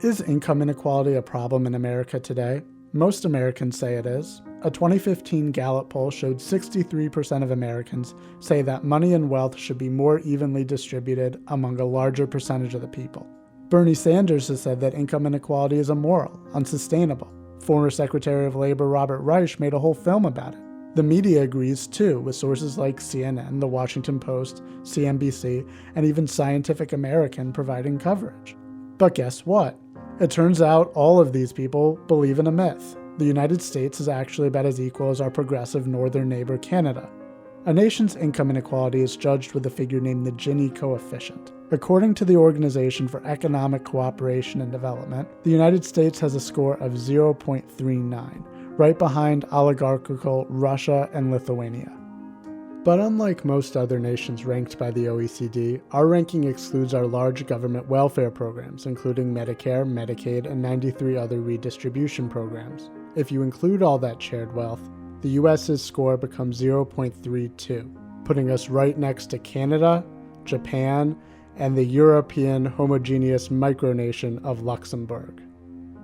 Is income inequality a problem in America today? Most Americans say it is. A 2015 Gallup poll showed 63% of Americans say that money and wealth should be more evenly distributed among a larger percentage of the people. Bernie Sanders has said that income inequality is immoral, unsustainable. Former Secretary of Labor Robert Reich made a whole film about it. The media agrees too, with sources like CNN, The Washington Post, CNBC, and even Scientific American providing coverage. But guess what? It turns out all of these people believe in a myth. The United States is actually about as equal as our progressive northern neighbor Canada. A nation's income inequality is judged with a figure named the Gini coefficient. According to the Organization for Economic Cooperation and Development, the United States has a score of 0.39, right behind oligarchical Russia and Lithuania. But unlike most other nations ranked by the OECD, our ranking excludes our large government welfare programs, including Medicare, Medicaid, and 93 other redistribution programs. If you include all that shared wealth, the US's score becomes 0.32, putting us right next to Canada, Japan, and the European homogeneous micronation of Luxembourg.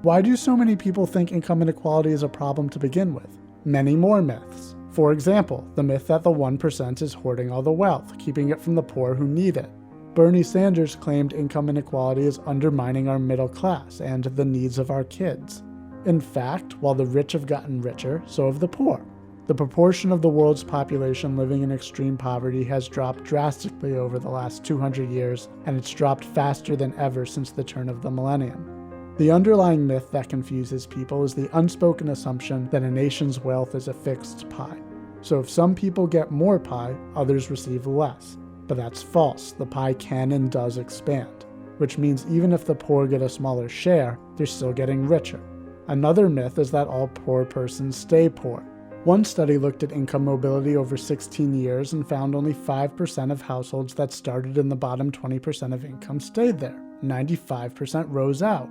Why do so many people think income inequality is a problem to begin with? Many more myths. For example, the myth that the 1% is hoarding all the wealth, keeping it from the poor who need it. Bernie Sanders claimed income inequality is undermining our middle class and the needs of our kids. In fact, while the rich have gotten richer, so have the poor. The proportion of the world's population living in extreme poverty has dropped drastically over the last 200 years, and it's dropped faster than ever since the turn of the millennium. The underlying myth that confuses people is the unspoken assumption that a nation's wealth is a fixed pie. So if some people get more pie, others receive less. But that's false. The pie can and does expand, which means even if the poor get a smaller share, they're still getting richer. Another myth is that all poor persons stay poor. One study looked at income mobility over 16 years and found only 5% of households that started in the bottom 20% of income stayed there. 95% rose out.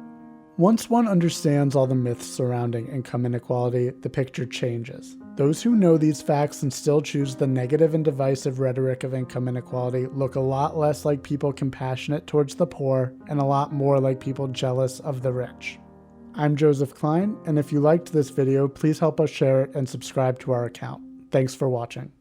Once one understands all the myths surrounding income inequality, the picture changes. Those who know these facts and still choose the negative and divisive rhetoric of income inequality look a lot less like people compassionate towards the poor and a lot more like people jealous of the rich. I'm Joseph Klein, and if you liked this video, please help us share it and subscribe to our account. Thanks for watching.